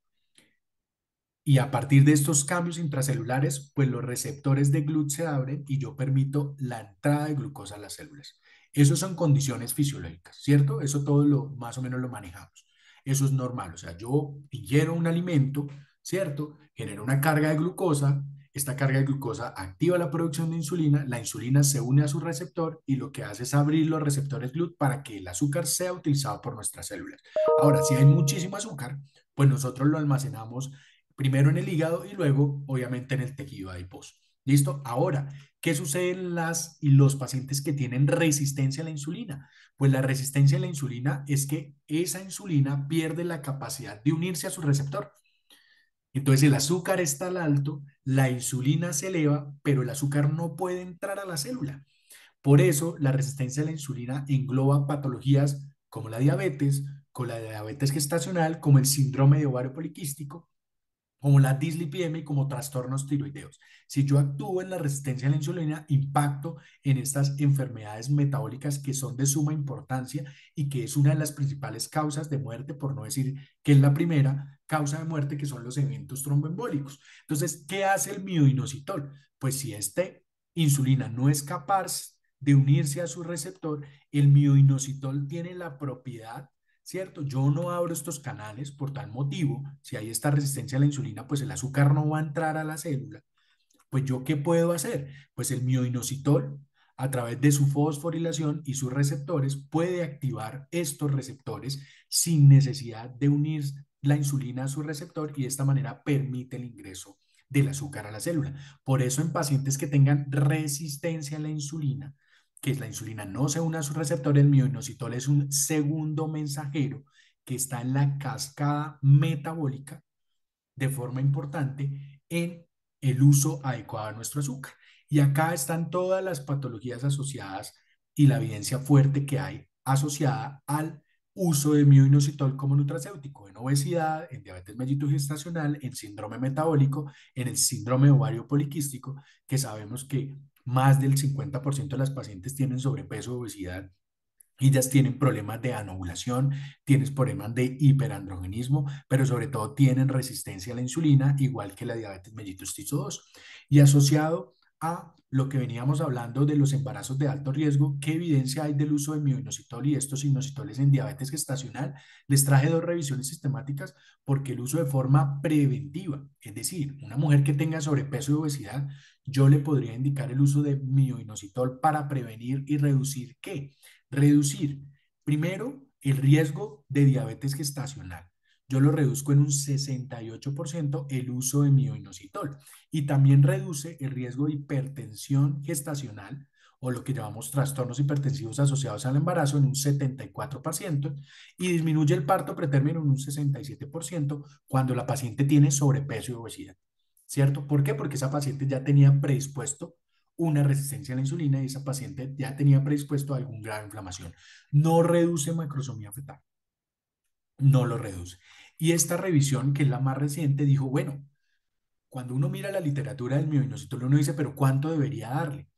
y a partir de estos cambios intracelulares, pues los receptores de GLUT se abren y yo permito la entrada de glucosa a las células. Eso son condiciones fisiológicas, ¿cierto? Eso todo lo más o menos lo manejamos. Eso es normal, o sea, yo ingiero un alimento, ¿cierto? Genera una carga de glucosa, esta carga de glucosa activa la producción de insulina, la insulina se une a su receptor y lo que hace es abrir los receptores GLUT para que el azúcar sea utilizado por nuestras células. Ahora, si hay muchísimo azúcar, pues nosotros lo almacenamos primero en el hígado y luego, obviamente, en el tejido adiposo. ¿Listo? Ahora, ¿qué sucede en las y los pacientes que tienen resistencia a la insulina? Pues la resistencia a la insulina es que esa insulina pierde la capacidad de unirse a su receptor. Entonces el azúcar está al alto, la insulina se eleva, pero el azúcar no puede entrar a la célula. Por eso la resistencia a la insulina engloba patologías como la diabetes, como la diabetes gestacional, como el síndrome de ovario poliquístico, como la dislipidemia y como trastornos tiroideos. Si yo actúo en la resistencia a la insulina, impacto en estas enfermedades metabólicas que son de suma importancia y que es una de las principales causas de muerte, por no decir que es la primera causa de muerte, que son los eventos tromboembólicos. Entonces, ¿qué hace el mioinositol? Pues si este insulina no es capaz de unirse a su receptor, el mioinositol tiene la propiedad, ¿cierto? Yo no abro estos canales por tal motivo. Si hay esta resistencia a la insulina, pues el azúcar no va a entrar a la célula. Pues yo, ¿qué puedo hacer? Pues el mioinositol, a través de su fosforilación y sus receptores, puede activar estos receptores sin necesidad de unir la insulina a su receptor y de esta manera permite el ingreso del azúcar a la célula. Por eso en pacientes que tengan resistencia a la insulina, que la insulina no se une a su receptor, el mioinositol es un segundo mensajero que está en la cascada metabólica de forma importante en el uso adecuado de nuestro azúcar. Y acá están todas las patologías asociadas y la evidencia fuerte que hay asociada al uso de mioinositol como nutracéutico en obesidad, en diabetes mellitus gestacional, en síndrome metabólico, en el síndrome ovario poliquístico, que sabemos que más del 50% de las pacientes tienen sobrepeso o obesidad. Ellas tienen problemas de anovulación, tienen problemas de hiperandrogenismo, pero sobre todo tienen resistencia a la insulina, igual que la diabetes mellitus tipo 2. Y asociado a lo que veníamos hablando de los embarazos de alto riesgo, ¿qué evidencia hay del uso de mioinositol y estos inositoles en diabetes gestacional? Les traje dos revisiones sistemáticas porque el uso de forma preventiva, es decir, una mujer que tenga sobrepeso y obesidad, yo le podría indicar el uso de mioinositol para prevenir y reducir ¿qué? Reducir, primero, el riesgo de diabetes gestacional. Yo lo reduzco en un 68% el uso de mioinositol y también reduce el riesgo de hipertensión gestacional o lo que llamamos trastornos hipertensivos asociados al embarazo en un 74% y disminuye el parto pretérmino en un 67% cuando la paciente tiene sobrepeso y obesidad. ¿Cierto? ¿Por qué? Porque esa paciente ya tenía predispuesto una resistencia a la insulina y esa paciente ya tenía predispuesto a algún grado de inflamación. No reduce macrosomía fetal, no lo reduce. Y esta revisión, que es la más reciente, dijo, bueno, cuando uno mira la literatura del mioinositol, uno dice, pero ¿cuánto debería darle?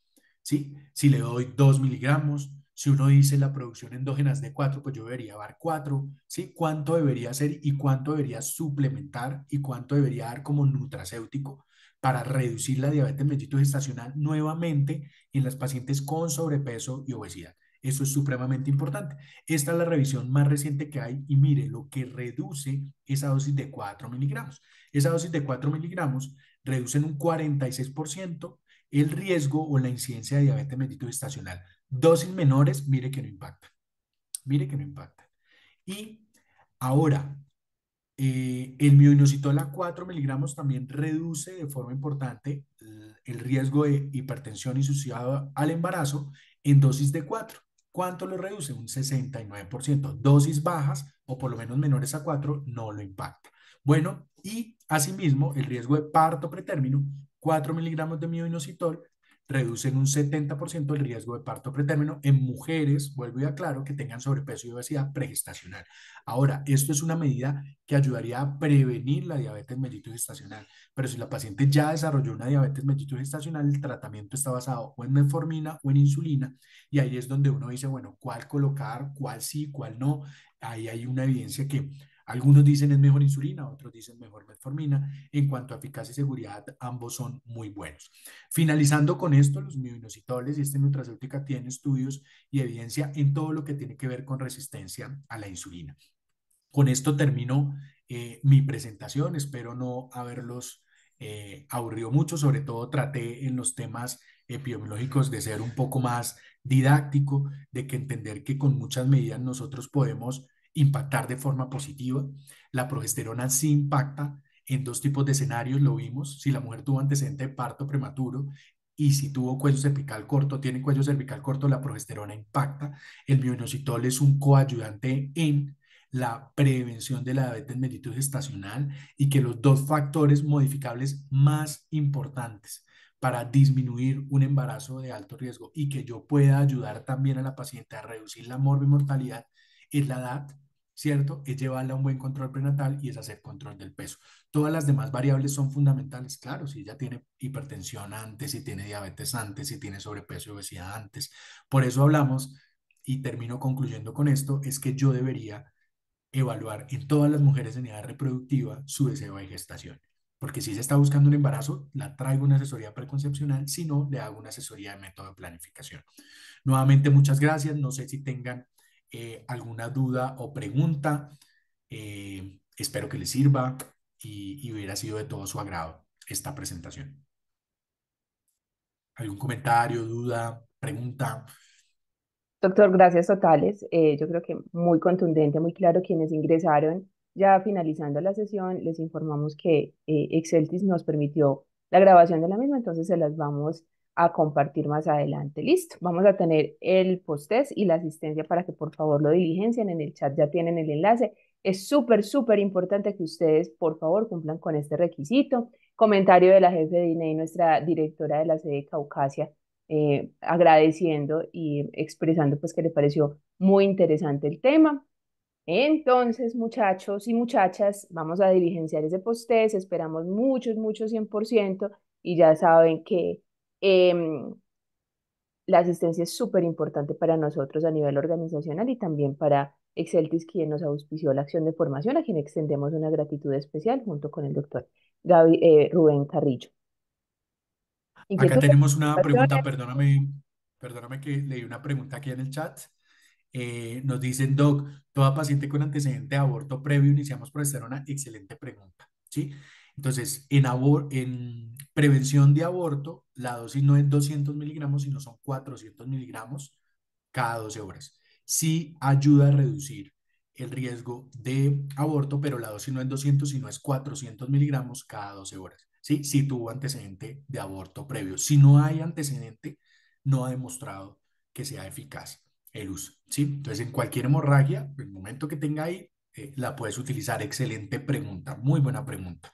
¿Sí? Si le doy 2 miligramos, si uno dice la producción endógena es de 4, pues yo debería dar 4, ¿sí? ¿Cuánto debería hacer y cuánto debería suplementar y cuánto debería dar como nutracéutico para reducir la diabetes mellitus gestacional nuevamente en las pacientes con sobrepeso y obesidad? Eso es supremamente importante. Esta es la revisión más reciente que hay y mire lo que reduce esa dosis de 4 miligramos. Esa dosis de 4 miligramos reduce en un 46% el riesgo o la incidencia de diabetes mellitus gestacional. Dosis menores, mire que no impacta. Mire que no impacta. Y ahora, el mioinositol a 4 miligramos también reduce de forma importante el riesgo de hipertensión asociado al embarazo en dosis de 4. ¿Cuánto lo reduce? Un 69%. Dosis bajas o por lo menos menores a 4 no lo impacta. Bueno, y asimismo el riesgo de parto pretérmino, 4 miligramos de mioinositol reduce en un 70% el riesgo de parto pretérmino en mujeres, vuelvo y aclaro, que tengan sobrepeso y obesidad pregestacional. Ahora, esto es una medida que ayudaría a prevenir la diabetes mellitus gestacional, pero si la paciente ya desarrolló una diabetes mellitus gestacional, el tratamiento está basado o en metformina o en insulina, y ahí es donde uno dice, bueno, ¿cuál colocar? ¿Cuál sí? ¿Cuál no? Ahí hay una evidencia que algunos dicen es mejor insulina, otros dicen mejor metformina. En cuanto a eficacia y seguridad, ambos son muy buenos. Finalizando con esto, los mioinositoles y esta nutracéutica tienen estudios y evidencia en todo lo que tiene que ver con resistencia a la insulina. Con esto termino mi presentación. Espero no haberlos aburrido mucho. Sobre todo traté en los temas epidemiológicos de ser un poco más didáctico, de que entender que con muchas medidas nosotros podemos impactar de forma positiva. La progesterona sí impacta en dos tipos de escenarios, lo vimos. Si la mujer tuvo antecedente de parto prematuro y si tuvo cuello cervical corto, tiene cuello cervical corto, la progesterona impacta. El mioinositol es un coayudante en la prevención de la diabetes mellitus gestacional y que los dos factores modificables más importantes para disminuir un embarazo de alto riesgo y que yo pueda ayudar también a la paciente a reducir la morbimortalidad es la edad, ¿cierto? Es llevarla a un buen control prenatal y es hacer control del peso. Todas las demás variables son fundamentales, claro, si ella tiene hipertensión antes, si tiene diabetes antes, si tiene sobrepeso y obesidad antes. Por eso hablamos, y termino concluyendo con esto, es que yo debería evaluar en todas las mujeres en edad reproductiva su deseo de gestación. Porque si se está buscando un embarazo, la traigo una asesoría preconcepcional, si no, le hago una asesoría de método de planificación. Nuevamente, muchas gracias. No sé si tengan alguna duda o pregunta. Espero que les sirva y hubiera sido de todo su agrado esta presentación. ¿Algún comentario, duda, pregunta? Doctor, gracias totales. Yo creo que muy contundente, muy claro quienes ingresaron. Ya finalizando la sesión, les informamos que Exceltis nos permitió la grabación de la misma, entonces se las vamos a compartir más adelante. Listo, vamos a tener el post-test y la asistencia para que por favor lo diligencien. En el chat ya tienen el enlace. Es súper, súper importante que ustedes por favor cumplan con este requisito. comentario de la jefe de INEI, nuestra directora de la sede Caucasia, agradeciendo y expresando pues que le pareció muy interesante el tema. Entonces, muchachos y muchachas, vamos a diligenciar ese post-test, esperamos muchos, muchos 100% y ya saben que em, la asistencia es súper importante para nosotros a nivel organizacional y también para Exceltis, quien nos auspició la acción de formación, a quien extendemos una gratitud especial junto con el doctor Rubén Carrillo. Acá ¿Inquietudes? tenemos una pregunta, ¿Observaciones? perdóname que leí una pregunta aquí en el chat. Nos dicen, Doc, toda paciente con antecedente de aborto previo iniciamos progesterona. Excelente pregunta, ¿sí? Entonces, en prevención de aborto, la dosis no es 200 miligramos, sino son 400 miligramos cada 12 horas. Sí ayuda a reducir el riesgo de aborto, pero la dosis no es 200, sino es 400 miligramos cada 12 horas, ¿sí? Si tuvo antecedente de aborto previo. Si no hay antecedente, no ha demostrado que sea eficaz el uso, ¿sí? Entonces, en cualquier hemorragia, el momento que tenga ahí, la puedes utilizar. Excelente pregunta, muy buena pregunta.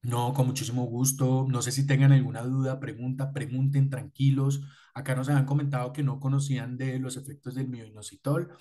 No, con muchísimo gusto. No sé si tengan alguna duda, pregunten tranquilos. Acá nos habían comentado que no conocían de los efectos del mioinositol.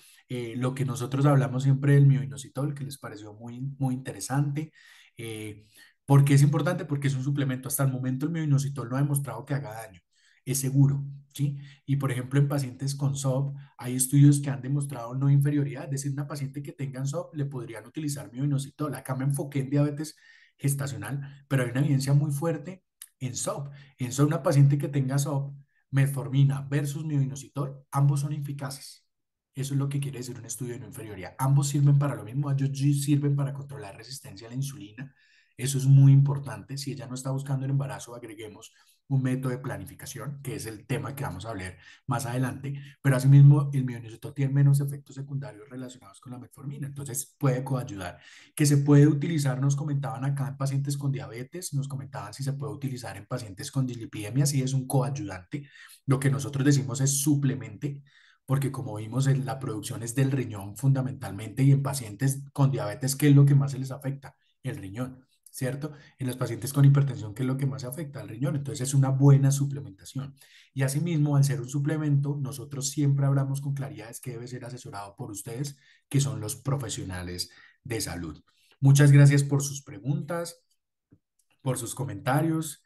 Lo que nosotros hablamos siempre del mioinositol, que les pareció muy, muy interesante. Eh, ¿Por qué es importante? Porque es un suplemento. Hasta el momento el mioinositol no ha demostrado que haga daño. Es seguro, ¿sí? Y por ejemplo, en pacientes con SOP, hay estudios que han demostrado no inferioridad. Es decir, una paciente que tenga SOP le podrían utilizar mioinositol. Acá me enfoqué en diabetes gestacional, pero hay una evidencia muy fuerte en SOP. En SOP, una paciente que tenga SOP, metformina versus mioinositol, ambos son eficaces. Eso es lo que quiere decir un estudio de no inferioridad. Ambos sirven para lo mismo, ellos sirven para controlar resistencia a la insulina. Eso es muy importante. Si ella no está buscando el embarazo, agreguemos un método de planificación, que es el tema que vamos a hablar más adelante, pero asimismo el mioinositol tiene menos efectos secundarios relacionados con la metformina, entonces puede coayudar. Que se puede utilizar, nos comentaban acá en pacientes con diabetes, nos comentaban si se puede utilizar en pacientes con dislipidemia, si es un coayudante. Lo que nosotros decimos es suplemente, porque como vimos, la producción es del riñón fundamentalmente y en pacientes con diabetes, ¿qué es lo que más se les afecta? El riñón, ¿cierto? En los pacientes con hipertensión, ¿qué es lo que más se afecta? El riñón. Entonces es una buena suplementación. Y asimismo, al ser un suplemento, nosotros siempre hablamos con claridad es que debe ser asesorado por ustedes, que son los profesionales de salud. Muchas gracias por sus preguntas, por sus comentarios.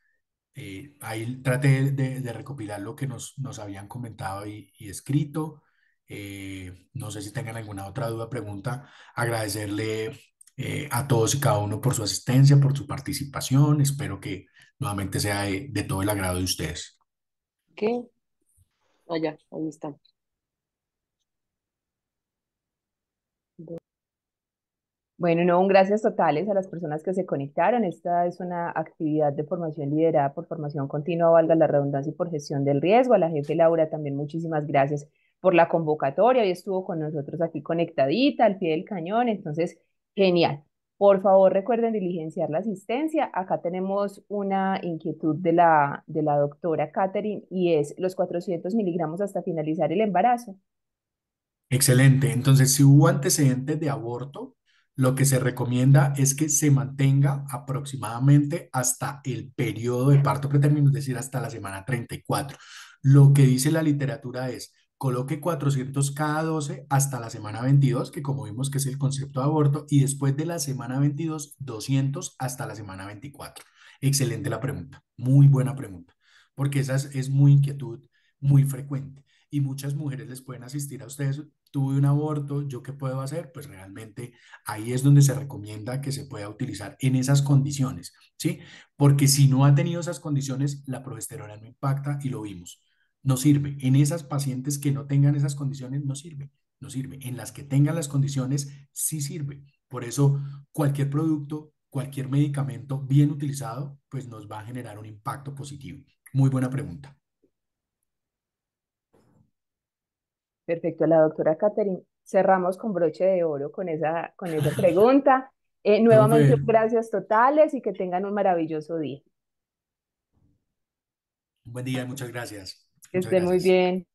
Ahí traté de recopilar lo que nos habían comentado y escrito. No sé si tengan alguna otra duda, pregunta. Agradecerle a todos y cada uno por su asistencia, por su participación. Espero que nuevamente sea de todo el agrado de ustedes. ¿Qué? Allá, ahí está. Bueno, no, un gracias totales a las personas que se conectaron. Esta es una actividad de formación liderada por formación continua, valga la redundancia, y por gestión del riesgo. A la jefe Laura también muchísimas gracias por la convocatoria. Hoy estuvo con nosotros aquí conectadita al pie del cañón. Entonces, genial. Por favor, recuerden diligenciar la asistencia. Acá tenemos una inquietud de la doctora Catherine y es los 400 miligramos hasta finalizar el embarazo. Excelente. Entonces, si hubo antecedentes de aborto, lo que se recomienda es que se mantenga aproximadamente hasta el periodo de parto pretérmino, es decir, hasta la semana 34. Lo que dice la literatura es, coloque 400 cada 12 hasta la semana 22, que como vimos que es el concepto de aborto, y después de la semana 22, 200 hasta la semana 24. Excelente la pregunta, muy buena pregunta, porque esa es muy inquietud, muy frecuente y muchas mujeres les pueden asistir a ustedes. Tuve un aborto, ¿yo qué puedo hacer? Pues realmente ahí es donde se recomienda que se pueda utilizar en esas condiciones, ¿sí? Porque si no ha tenido esas condiciones, la progesterona no impacta y lo vimos. No sirve. En esas pacientes que no tengan esas condiciones, no sirve. No sirve. En las que tengan las condiciones, sí sirve. Por eso, cualquier producto, cualquier medicamento bien utilizado, pues nos va a generar un impacto positivo. Muy buena pregunta. Perfecto, la doctora Catherine. Cerramos con broche de oro con esa pregunta. Nuevamente, Súper. gracias totales y que tengan un maravilloso día. Un buen día y muchas gracias. Que Muchas estén muy gracias. bien.